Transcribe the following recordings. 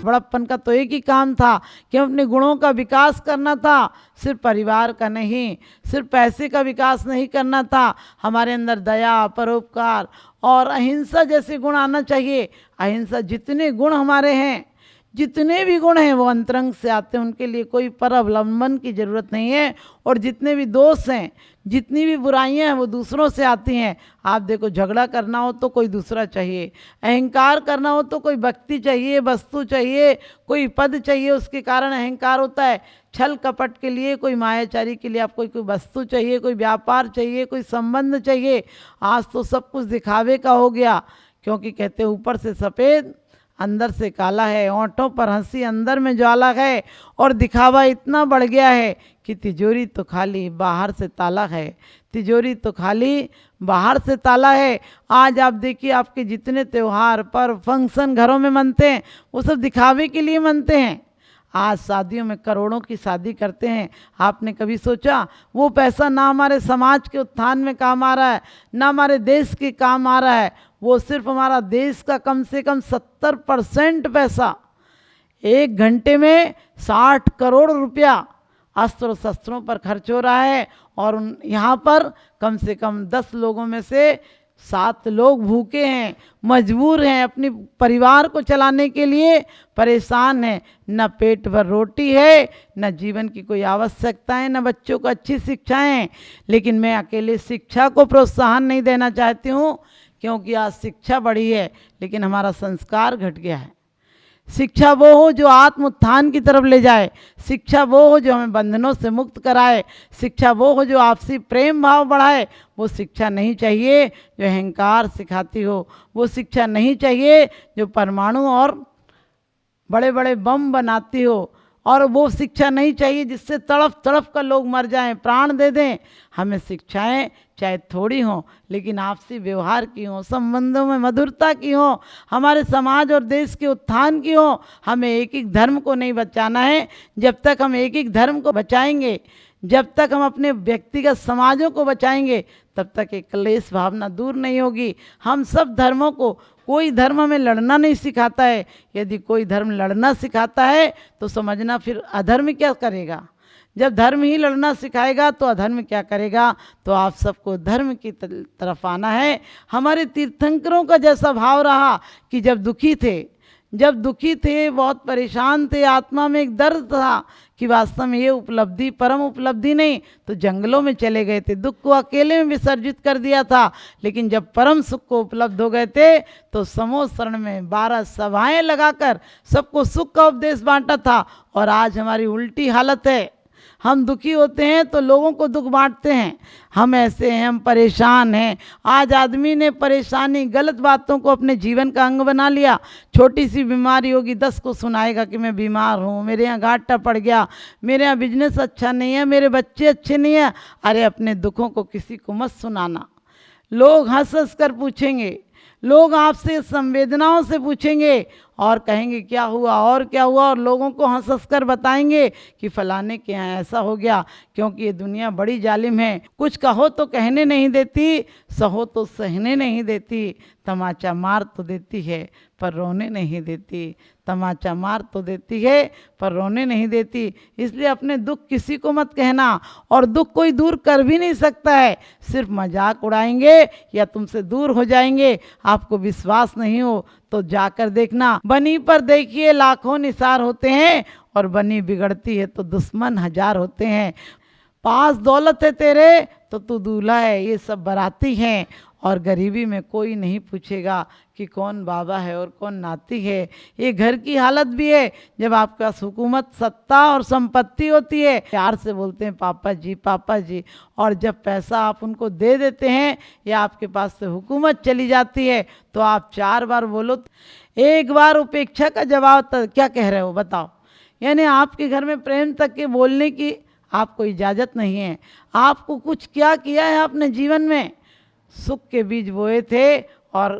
बड़प्पन का तो एक ही काम था कि अपने गुणों का विकास करना था, सिर्फ परिवार का नहीं, सिर्फ पैसे का विकास नहीं करना था। हमारे अंदर दया, परोपकार और अहिंसा जैसे गुण आना चाहिए। अहिंसा, जितने गुण हमारे हैं, जितने भी गुण हैं वो अंतरंग से आते हैं, उनके लिए कोई पर अवलंबन की ज़रूरत नहीं है। और जितने भी दोष हैं, जितनी भी बुराइयां हैं वो दूसरों से आती हैं। आप देखो, झगड़ा करना हो तो कोई दूसरा चाहिए, अहंकार करना हो तो कोई व्यक्ति चाहिए, वस्तु चाहिए, कोई पद चाहिए, उसके कारण अहंकार होता है। छल कपट के लिए, कोई मायाचारी के लिए आपको कोई वस्तु चाहिए, कोई व्यापार चाहिए, कोई संबंध चाहिए। आज तो सब कुछ दिखावे का हो गया, क्योंकि कहते ऊपर से सफ़ेद अंदर से काला है, होंठों पर हंसी अंदर में ज्वाला है। और दिखावा इतना बढ़ गया है कि तिजोरी तो खाली बाहर से ताला है, तिजोरी तो खाली बाहर से ताला है। आज आप देखिए, आपके जितने त्यौहार पर फंक्शन घरों में मनते हैं वो सब दिखावे के लिए मनते हैं। आज शादियों में करोड़ों की शादी करते हैं। आपने कभी सोचा वो पैसा ना हमारे समाज के उत्थान में काम आ रहा है, ना हमारे देश के काम आ रहा है। वो सिर्फ हमारा देश का कम से कम 70% पैसा, 1 घंटे में 60 करोड़ रुपया अस्त्र शस्त्रों पर खर्च हो रहा है। और यहाँ पर कम से कम 10 लोगों में से 7 लोग भूखे हैं, मजबूर हैं, अपने परिवार को चलाने के लिए परेशान हैं। न पेट भर रोटी है, न जीवन की कोई आवश्यकताएं, न बच्चों को अच्छी शिक्षाएं। लेकिन मैं अकेले शिक्षा को प्रोत्साहन नहीं देना चाहती हूँ, क्योंकि आज शिक्षा बढ़ी है लेकिन हमारा संस्कार घट गया है। शिक्षा वो हो जो आत्म उत्थान की तरफ ले जाए, शिक्षा वो हो जो हमें बंधनों से मुक्त कराए, शिक्षा वो हो जो आपसी प्रेम भाव बढ़ाए। वो शिक्षा नहीं चाहिए जो अहंकार सिखाती हो, वो शिक्षा नहीं चाहिए जो परमाणु और बड़े बड़े बम बनाती हो, और वो शिक्षा नहीं चाहिए जिससे तड़फ तड़फ कर लोग मर जाएं, प्राण दे दें। हमें शिक्षाएं चाहे थोड़ी हों लेकिन आपसी व्यवहार की हों, संबंधों में मधुरता की हों, हमारे समाज और देश के उत्थान की हों। हमें एक एक धर्म को नहीं बचाना है। जब तक हम एक एक धर्म को बचाएंगे, जब तक हम अपने व्यक्तिगत समाजों को बचाएंगे, तब तक एक क्लेश भावना दूर नहीं होगी। हम सब धर्मों को, कोई धर्म हमें लड़ना नहीं सिखाता है। यदि कोई धर्म लड़ना सिखाता है तो समझना फिर अधर्म क्या करेगा। जब धर्म ही लड़ना सिखाएगा तो अधर्म क्या करेगा। तो आप सबको धर्म की तरफ आना है। हमारे तीर्थंकरों का जैसा भाव रहा कि जब दुखी थे, बहुत परेशान थे, आत्मा में एक दर्द था कि वास्तव में ये उपलब्धि परम उपलब्धि नहीं, तो जंगलों में चले गए थे, दुख को अकेले में विसर्जित कर दिया था। लेकिन जब परम सुख को उपलब्ध हो गए थे तो समूह शरण में 12 सभाएं लगाकर सबको सुख का उपदेश बांटा था। और आज हमारी उल्टी हालत है, हम दुखी होते हैं तो लोगों को दुख बांटते हैं। हम ऐसे हैं, हम परेशान हैं। आज आदमी ने परेशानी, गलत बातों को अपने जीवन का अंग बना लिया। छोटी सी बीमारी होगी 10 को सुनाएगा कि मैं बीमार हूँ, मेरे यहाँ घाटा पड़ गया, मेरे यहाँ बिजनेस अच्छा नहीं है, मेरे बच्चे अच्छे नहीं हैं। अरे अपने दुखों को किसी को मत सुनाना। लोग हंस हंस कर पूछेंगे, लोग आपसे संवेदनाओं से पूछेंगे और कहेंगे क्या हुआ और क्या हुआ, और लोगों को हंस हंस कर बताएंगे कि फलाने के यहाँ ऐसा हो गया। क्योंकि ये दुनिया बड़ी जालिम है, कुछ कहो तो कहने नहीं देती, सहो तो सहने नहीं देती। तमाचा मार तो देती है पर रोने नहीं देती, तमाचा मार तो देती है पर रोने नहीं देती। इसलिए अपने दुख किसी को मत कहना, और दुख कोई दूर कर भी नहीं सकता है। सिर्फ मजाक उड़ाएंगे या तुमसे दूर हो जाएंगे। आपको विश्वास नहीं हो तो जाकर देखना। बनी पर देखिए लाखों निसार होते हैं, और बनी बिगड़ती है तो दुश्मन 1000 होते हैं। पास दौलत है तेरे तो तू दूल्हा है, ये सब बाराती हैं। और गरीबी में कोई नहीं पूछेगा कि कौन बाबा है और कौन नाती है। ये घर की हालत भी है। जब आपके पास हुकूमत, सत्ता और संपत्ति होती है, प्यार से बोलते हैं पापा जी पापा जी, और जब पैसा आप उनको दे देते हैं या आपके पास से हुकूमत चली जाती है तो आप 4 बार बोलो, 1 बार उपेक्षा का जवाब क्या कह रहे हो बताओ। यानी आपके घर में प्रेम तक के बोलने की आपको इजाज़त नहीं है। आपको कुछ क्या किया है आपने जीवन में। सुख के बीज बोए थे और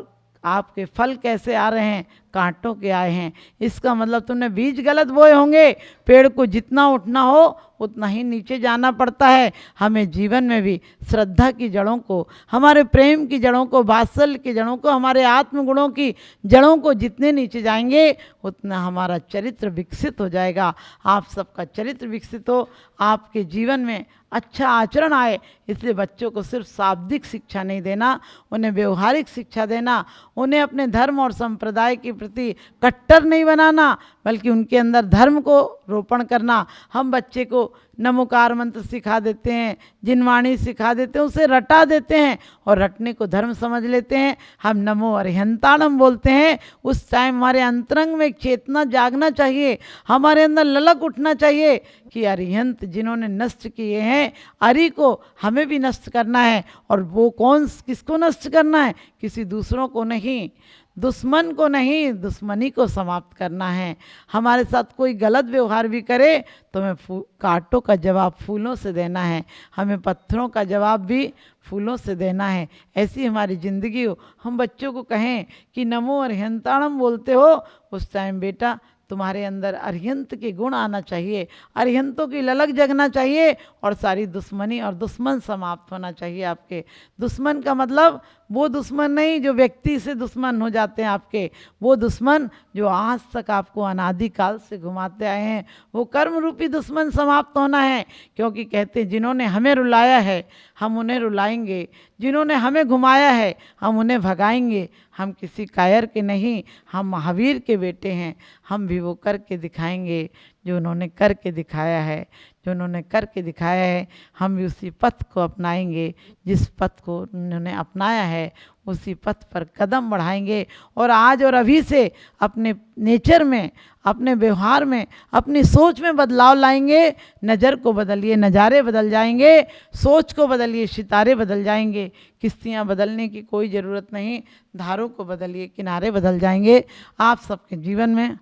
आपके फल कैसे आ रहे हैं। कांटों के आए हैं। इसका मतलब तुमने बीज गलत बोए होंगे। पेड़ को जितना उठना हो उतना ही नीचे जाना पड़ता है। हमें जीवन में भी श्रद्धा की जड़ों को, हमारे प्रेम की जड़ों को, वात्सल्य की जड़ों को, हमारे आत्मगुणों की जड़ों को जितने नीचे जाएंगे उतना हमारा चरित्र विकसित हो जाएगा। आप सबका चरित्र विकसित हो, आपके जीवन में अच्छा आचरण आए। इसलिए बच्चों को सिर्फ शाब्दिक शिक्षा नहीं देना, उन्हें व्यवहारिक शिक्षा देना, उन्हें अपने धर्म और संप्रदाय के प्रति कट्टर नहीं बनाना, बल्कि उनके अंदर धर्म को रोपण करना। हम बच्चे को नमोकार मंत्र सिखा देते हैं, जिनवाणी सिखा देते हैं, उसे रटा देते हैं और रटने को धर्म समझ लेते हैं। हम नमो अरिहंताणम बोलते हैं, उस टाइम हमारे अंतरंग में एक चेतना जागना चाहिए, हमारे अंदर ललक उठना चाहिए कि अरिहंत जिन्होंने नष्ट किए हैं, अरि को हमें भी नष्ट करना है। और वो कौन, किसको नष्ट करना है? किसी दूसरों को नहीं, दुश्मन को नहीं, दुश्मनी को समाप्त करना है। हमारे साथ कोई गलत व्यवहार भी करे तो हमें कांटों का जवाब फूलों से देना है, हमें पत्थरों का जवाब भी फूलों से देना है। ऐसी हमारी ज़िंदगी हो। हम बच्चों को कहें कि नमो अरिहंताणम बोलते हो, उस टाइम बेटा तुम्हारे अंदर अरिहंत के गुण आना चाहिए, अरिहंतों की ललक जगना चाहिए और सारी दुश्मनी और दुश्मन समाप्त होना चाहिए। आपके दुश्मन का मतलब वो दुश्मन नहीं जो व्यक्ति से दुश्मन हो जाते हैं आपके, वो दुश्मन जो आज तक आपको अनादिकाल से घुमाते आए हैं, वो कर्म रूपी दुश्मन समाप्त होना है। क्योंकि कहते हैं जिन्होंने हमें रुलाया है हम उन्हें रुलाएंगे, जिन्होंने हमें घुमाया है हम उन्हें भगाएंगे। हम किसी कायर के नहीं, हम महावीर के बेटे हैं। हम भी वो करके दिखाएंगे जो उन्होंने करके दिखाया है, जो उन्होंने करके दिखाया है। हम भी उसी पथ को अपनाएंगे, जिस पथ को उन्होंने अपनाया है उसी पथ पर कदम बढ़ाएंगे। और आज और अभी से अपने नेचर में, अपने व्यवहार में, अपनी सोच में बदलाव लाएंगे। नज़र को बदलिए, नज़ारे बदल जाएंगे, सोच को बदलिए, सितारे बदल जाएंगे। किश्तियाँ बदलने की कोई ज़रूरत नहीं, धारों को बदलिए, किनारे बदल जाएंगे। आप सबके जीवन में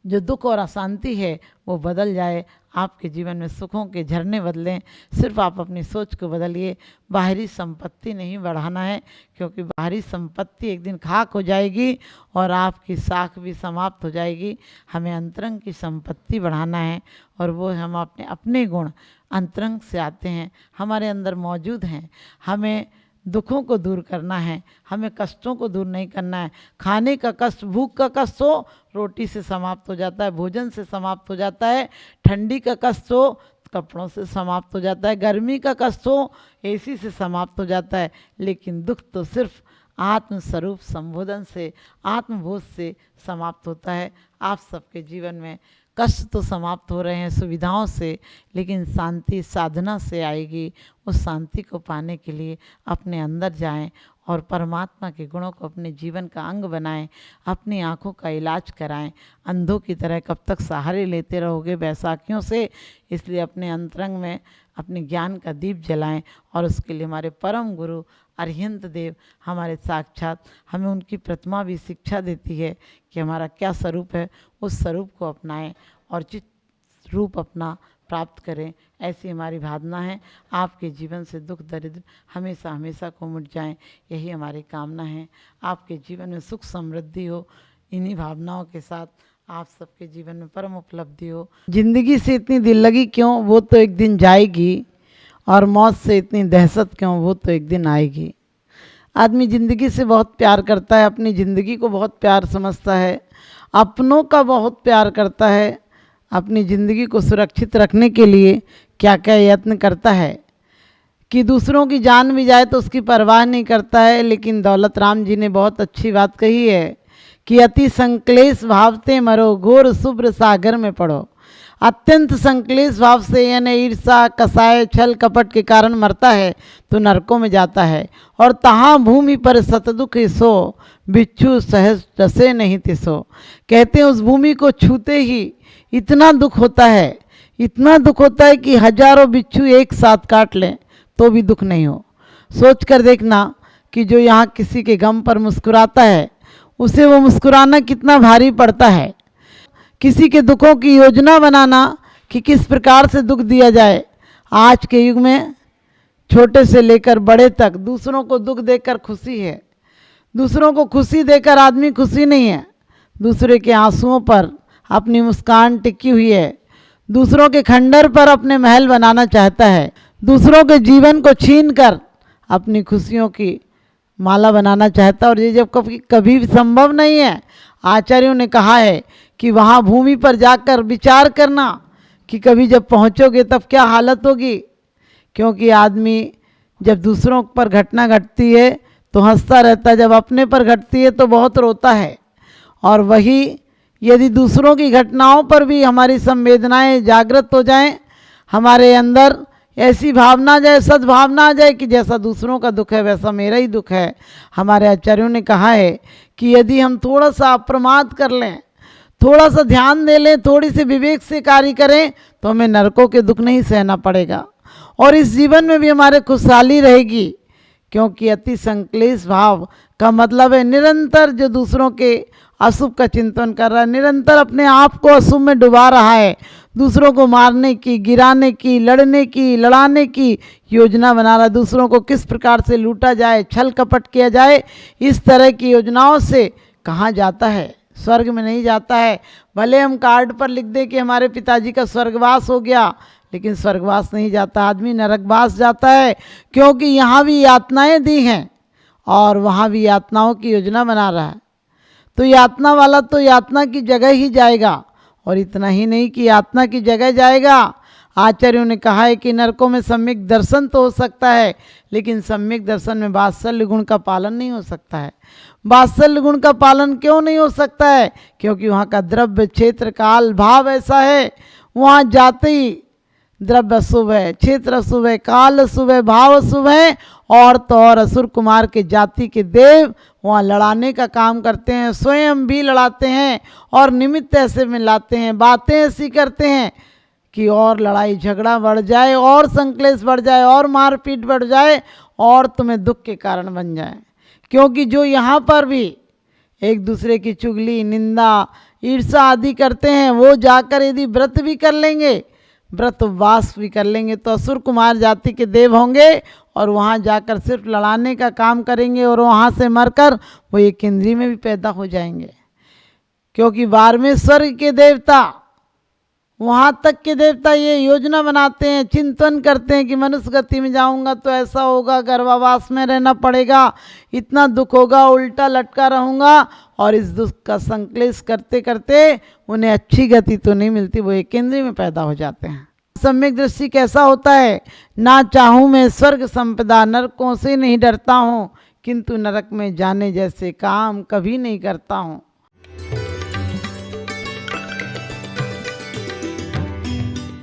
जो दुख और अशांति है वो बदल जाए, आपके जीवन में सुखों के झरने बदलें। सिर्फ आप अपनी सोच को बदलिए। बाहरी संपत्ति नहीं बढ़ाना है, क्योंकि बाहरी संपत्ति एक दिन खाक हो जाएगी और आपकी साख भी समाप्त हो जाएगी। हमें अंतरंग की संपत्ति बढ़ाना है और वो हम अपने गुण अंतरंग से आते हैं, हमारे अंदर मौजूद हैं। हमें दुखों को दूर करना है, हमें कष्टों को दूर नहीं करना है। खाने का कष्ट, भूख का कष्ट हो रोटी से समाप्त हो जाता है, भोजन से समाप्त हो जाता है। ठंडी का कष्ट हो कपड़ों से समाप्त हो जाता है, गर्मी का कष्ट हो एसी से समाप्त हो जाता है। लेकिन दुख तो सिर्फ आत्मस्वरूप संबोधन से, आत्मबोध से समाप्त होता है। आप सबके जीवन में कष्ट तो समाप्त हो रहे हैं सुविधाओं से, लेकिन शांति साधना से आएगी। उस शांति को पाने के लिए अपने अंदर जाएं और परमात्मा के गुणों को अपने जीवन का अंग बनाएं। अपनी आँखों का इलाज कराएं। अंधों की तरह कब तक सहारे लेते रहोगे बैसाखियों से? इसलिए अपने अंतरंग में अपने ज्ञान का दीप जलाएं और उसके लिए हमारे परम गुरु अरिहंत देव हमारे साक्षात, हमें उनकी प्रतिमा भी शिक्षा देती है कि हमारा क्या स्वरूप है, उस स्वरूप को अपनाएं और जिस रूप अपना प्राप्त करें। ऐसी हमारी भावना है। आपके जीवन से दुख दरिद्र हमेशा हमेशा को मिट जाएं, यही हमारी कामना है। आपके जीवन में सुख समृद्धि हो। इन्हीं भावनाओं के साथ आप सबके जीवन में परम उपलब्धि हो। जिंदगी से इतनी दिल लगी क्यों, वो तो एक दिन जाएगी। और मौत से इतनी दहशत क्यों, वो तो एक दिन आएगी। आदमी ज़िंदगी से बहुत प्यार करता है, अपनी ज़िंदगी को बहुत प्यार समझता है, अपनों का बहुत प्यार करता है, अपनी ज़िंदगी को सुरक्षित रखने के लिए क्या क्या यत्न करता है कि दूसरों की जान भी जाए तो उसकी परवाह नहीं करता है। लेकिन दौलत राम जी ने बहुत अच्छी बात कही है कि अति संक्लेश भावते मरो, घोर शुभ्र सागर में पड़ो। अत्यंत संक्लेश भाव से यानी ईर्षा, कसाय, छल कपट के कारण मरता है तो नरकों में जाता है। और तहाँ भूमि पर सतदुख सो, बिच्छू सहज रसे नहीं तिसो। कहते हैं उस भूमि को छूते ही इतना दुख होता है, इतना दुख होता है कि हजारों बिच्छू एक साथ काट लें तो भी दुख नहीं हो। सोच कर देखना कि जो यहाँ किसी के गम पर मुस्कुराता है उसे वो मुस्कुराना कितना भारी पड़ता है। किसी के दुखों की योजना बनाना कि किस प्रकार से दुख दिया जाए। आज के युग में छोटे से लेकर बड़े तक दूसरों को दुख देकर खुशी है, दूसरों को खुशी देकर आदमी खुशी नहीं है, दूसरे के आंसुओं पर अपनी मुस्कान टिकी हुई है, दूसरों के खंडर पर अपने महल बनाना चाहता है, दूसरों के जीवन को छीन कर अपनी खुशियों की माला बनाना चाहता है। और ये जब कभी भी संभव नहीं है, आचार्यों ने कहा है कि वहाँ भूमि पर जाकर विचार करना कि कभी जब पहुँचोगे तब क्या हालत होगी। क्योंकि आदमी जब दूसरों पर घटना घटती है तो हंसता रहता है, जब अपने पर घटती है तो बहुत रोता है। और वही यदि दूसरों की घटनाओं पर भी हमारी संवेदनाएं जागृत हो जाएं, हमारे अंदर ऐसी भावना आ जाए, सद्भावना आ जाए कि जैसा दूसरों का दुख है वैसा मेरा ही दुख है। हमारे आचार्यों ने कहा है कि यदि हम थोड़ा सा अप्रमाद कर लें, थोड़ा सा ध्यान दे लें, थोड़ी सी विवेक से कार्य करें तो हमें नरकों के दुख नहीं सहना पड़ेगा और इस जीवन में भी हमारे खुशहाली रहेगी। क्योंकि अति संक्लेश भाव का मतलब है निरंतर जो दूसरों के अशुभ का चिंतन कर रहा है, निरंतर अपने आप को अशुभ में डुबा रहा है, दूसरों को मारने की, गिराने की, लड़ने की, लड़ाने की योजना बना रहा है, दूसरों को किस प्रकार से लूटा जाए, छल कपट किया जाए, इस तरह की योजनाओं से कहाँ जाता है, स्वर्ग में नहीं जाता है। भले हम कार्ड पर लिख दें कि हमारे पिताजी का स्वर्गवास हो गया, लेकिन स्वर्गवास नहीं जाता, आदमी नरकवास जाता है। क्योंकि यहाँ भी यातनाएं दी हैं और वहाँ भी यातनाओं की योजना बना रहा है। तो यातना वाला तो यातना की जगह ही जाएगा। और इतना ही नहीं कि यातना की जगह जाएगा, आचार्यों ने कहा है कि नरकों में सम्यक दर्शन तो हो सकता है, लेकिन सम्यक दर्शन में वात्सल्य गुण का पालन नहीं हो सकता है। वात्सल्य गुण का पालन क्यों नहीं हो सकता है? क्योंकि वहाँ का द्रव्य, क्षेत्र, काल, भाव ऐसा है, वहाँ जाते ही द्रव्य अशुभ है, क्षेत्र अशुभ है, काल अशुभ है, भाव अशुभ है। और तो और असुर कुमार के जाति के देव वहाँ लड़ाने का काम करते हैं, स्वयं भी लड़ाते हैं और निमित्त ऐसे में लाते हैं, बातें ऐसी करते हैं कि और लड़ाई झगड़ा बढ़ जाए, और संक्लेश बढ़ जाए, और मारपीट बढ़ जाए, और तुम्हें दुख के कारण बन जाए। क्योंकि जो यहाँ पर भी एक दूसरे की चुगली, निंदा, ईर्षा आदि करते हैं, वो जाकर यदि व्रत भी कर लेंगे, व्रत उपवास भी कर लेंगे, तो असुर कुमार जाति के देव होंगे और वहाँ जाकर सिर्फ लड़ाने का काम करेंगे और वहाँ से मरकर वो एक इंद्री में भी पैदा हो जाएंगे। क्योंकि 12वें स्वर्ग के देवता, वहाँ तक के देवता ये योजना बनाते हैं, चिंतन करते हैं कि मनुष्य गति में जाऊंगा तो ऐसा होगा, गर्भावास में रहना पड़ेगा, इतना दुख होगा, उल्टा लटका रहूँगा, और इस दुख का संक्लेश करते करते उन्हें अच्छी गति तो नहीं मिलती, वो एक इंद्री में पैदा हो जाते हैं। सम्यक दृष्टि कैसा होता है? ना चाहूँ मैं स्वर्ग संपदा, नरकों से नहीं डरता हूँ, किंतु नरक में जाने जैसे काम कभी नहीं करता हूँ।